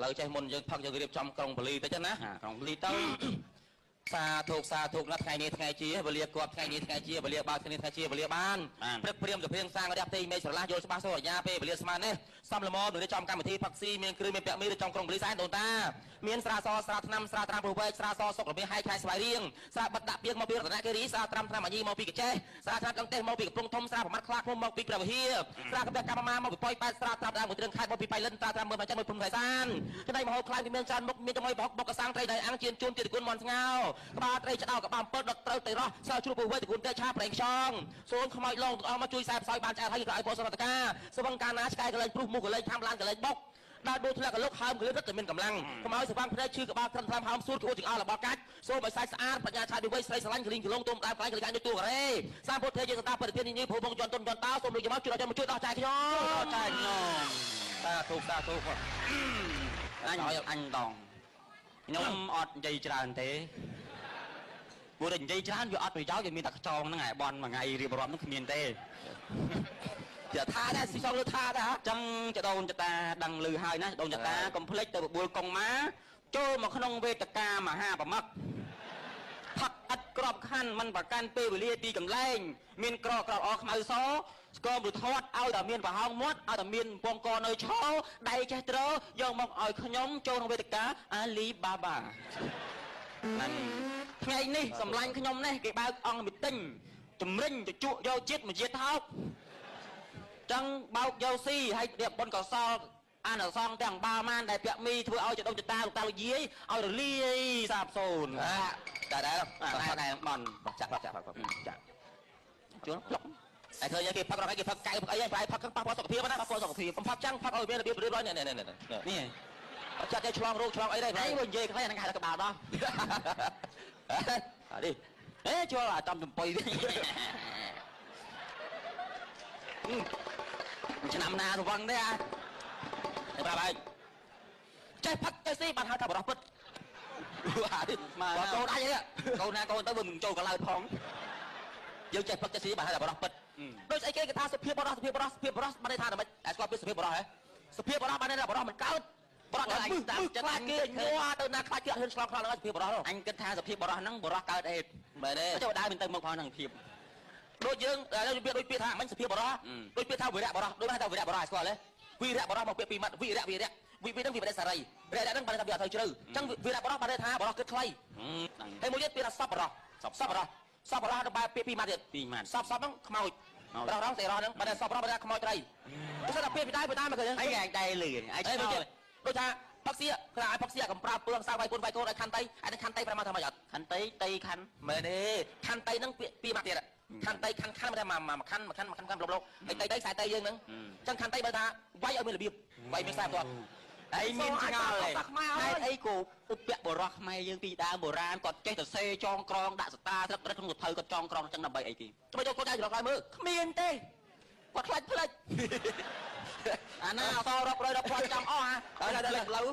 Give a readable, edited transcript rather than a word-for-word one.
លើចេះមុនយើងផឹកយើងរៀបចំក្រុងបលីទៅចឹងណាក្រុងបលីទៅសាធុណាថ្ងៃនេះថ្ងៃជាវេលាគប់ថ្ងៃនេះថ្ងៃជាវេលាបើថ្ងៃនេះថ្ងៃជាវេលាបានព្រឹកព្រាមទៅព្រៀងសាងរយៈផ្ទៃមេស្រឡះយល់ច្បាស់សូរញ្ញាពេលវេលាស្មាននេះសំលមនៅរៀបចំកម្មវិធីផឹកស៊ីមានគ្រឿងមានពាក់មីនៅtrongក្រុងបលីសែនដូនតាមានស្រាសស្រាថ្នាំស្រាត្រាំព្រោះវែកស្រាសសុករមាសហើយខែស្វាយរៀងស្រាបិទដាក់ពីងមកពីរតនគិរីស្រាត្រាំថ្នាំអញីមកពីកចេះស្រាថ្នាំដងទេសមកពីកំពង់ធំស្រាប្រមាត់ខ្លាឃុំមកពីព្រះវិហារស្រាកបះកម្មមាមកពីប៉ោយប៉ែតស្រាត្រាំដើមមួយទ្រឹងខេត្តមកពីបៃលិនស្រាត្រាំមើលមកចាំមួយភូមិខៃសានចំណៃមហោខ្លាំងពីមានច្រើនមុខមានចំណុយបុកកសាំងត្រីដៃអាំងជៀនជូនទីតគុណមន់ស្ងោក្បាលត្រីឆ្ដោក្បាល7ដុតត្រូវទៅរស់សើជ្រូកពោះវែកតគុណតែឆាប្រេងខ្យងសូនខ្មោចឡងទាំងអស់មកជួយខ្សែផ្សោយបានឆ្អែតហើយក្រោយពោសរតកាសវឹងកាណាឆ្កែកលែងព្រុសមុខកលែងថាំឡានកលែងបុកដល់ដូចធ្លាក់កលុកហើមកលឹករត់តែមានកម្លាំងខ្មោចសវឹងភ្នែកឈឺក្បាលត្រឹមថ្លើមហើមសួតក្អួតចង្អល់របស់កាច់សូមឲ្យសាច់ស្អាតបញ្ញាឆាយពីវ័យស្រីស្រឡាញ់ក្លីងក្លងទុំដើមខ្លាញ់ក្លីងដូចទូការ៉េសាមពុទ្ធទេយើងតាប្រតិភិននេះភូមិជន់តុនជន់តោសូមលោកយកមកជួយដល់ជួយដោះចាយខ្ញុំចាយខ្ញុំតាធូបគាត់អញដងខ្ញុំអត់និយាយច្រើនទេព្រោះតែនិយាយច្រើនវាអត់ប្រយោជន៍វាមានតែខ្ចងហ្នឹងឯងបនមួយថ្ងៃរៀបរាប់ហ្នឹងគ្មានទេជាថាដែរស៊ីសងលើថាដែរអញ្ចឹងចដូនចតាដឹងឮហើយណាចដូនចតាកុំភ្លេចទៅបបួលកងម៉ាចូលមកក្នុងវេទិកាមហាប្រមឹកផឹកឥតក្របខ័ណ្ឌមិនប្រកាន់ពេលវេលាទីកន្លែងមានក្រអខ្មៅសស្គមឬធាត់ឲ្យតែមានប្រហោងមាត់ឲ្យតែមានពងកនៅឈរដៃចេះត្រយកមកឲ្យខ្ញុំចូលក្នុងវេទិកាអាលីបាបាហ្នឹងថ្ងៃនេះសម្លាញ់ខ្ញុំនេះគេបើកអង្គមីទិញជំរិញទៅជក់យកជាតិមួយជាតិថោកចឹងបោកយកស៊ីហើយរៀបបុណ្យកសលអានអសងទាំងបាមានដែលពាក់មីធ្វើឲ្យចដុំចតាលោកតាលោកយាយឲ្យរលាយសាបសូន្យតែដែរបនចាក់ជួនផ្លុកតែឃើញគេផឹករកគេផឹកកៅផឹកអីហើយផឹកប៉ះពាល់សុខភាពណាប៉ះពាល់សុខភាពបំផឹកចឹងផឹកឲ្យមានរបៀបរៀបរយនេះចាត់តែឆ្លងរោគឆ្លងអីដែរហើយនិយាយខ្លះហ្នឹងគេហៅក្បាលដោះនេះជួលអាចំចំបុយឆ្នាំណារវឹងទេតែប្រាប់ហើយចេះផឹកចេះស៊ីបានហៅថាបរោះពិតមកកូនអាចកូនណាកូនទៅមិនចូលកន្លែងផងយើងចេះផឹកចេះស៊ីបានហៅថាបរោះពិតដូចស្អីគេថាសុភាពបរោះបានន័យថាមិនតែស្គាល់ពីសុភាពបរោះហ៎សុភាពបរោះបានន័យថាបរោះមិនកើតបរោះអញស្ដាប់ចិត្តអញគេញ័រទៅណាខ្លាចគេអត់ហ៊ានឆ្លងខ្លាំងដល់សុភាពបរោះអញគិតថាសុភាពបរោះហ្នឹងបរោះកើតអេតមែនទេចូលដើរមានទៅមុខផងហ្នឹងភាពដូចយើងដូចពាក្យថាមិញសុភាពបរោះដូចពាក្យថាវីរៈបរោះដូចថាវីរៈបរោះស្គាល់ទេវីរៈបរោះមកពាក្យពីរម៉ាត់វីរៈហ្នឹងវាបដិសារីវីរៈហ្នឹងបានថាវាអត់ទៅជ្រៅអញ្ចឹងវីរៈបរោះបានថាបរោះគិតខ្លីហើយមួយទៀតពាក្យថាសពបរោះទៅបែបពាក្យពីរម៉ាត់ទៀតសពហ្នឹងខ្មោចបរោះតែរោះហ្នឹងបានថាសពបរោះបានថាខ្មោចត្រីគឺថាពាក្យពីដើមមកឃើញអីឯងដែរលឺឯងដូចថាផឹកសៀខ្លះឲ្យផឹកសៀកំប្រាប់ពឿងសៅវាយពុនវាយកូនឲ្យខណ្ឌតៃអានេះខណ្ឌតៃប្រមាណថាម៉េចអត់ខណ្ឌតៃតៃខណ្ឌមែនទេខណ្ឌតៃហ្នឹងពីរម៉ាត់ទៀតខណ្ឌតៃខណ្ឌមិនថាមួយខណ្ឌលោកហើយតៃខ្សែតៃយើងហ្នឹងអញ្ចឹងខណ្ឌតៃបើថាវាយឲ្យមានរបៀបវាយមានខ្សែផ្ទាត់ហើយមានឆ្ងល់ហើយអីក៏ឧបៈបរោះខ្មែរយើងពីដើមបុរាណគាត់ចេះទៅសេចងក្រងដាក់សតាស្លឹករឹតក្នុងកថៅគាត់ចងក្រងអញ្ចឹងដើម្បីអីគេជួយយកកូនចៅច្រឡំឲ្យមើលគ្មានទេគាត់ខ្លាចផ្លេចអាណាអសររាប់រយរាប់ពាន់ចាំអស់ហ่าហើយដល់ផ្លូវ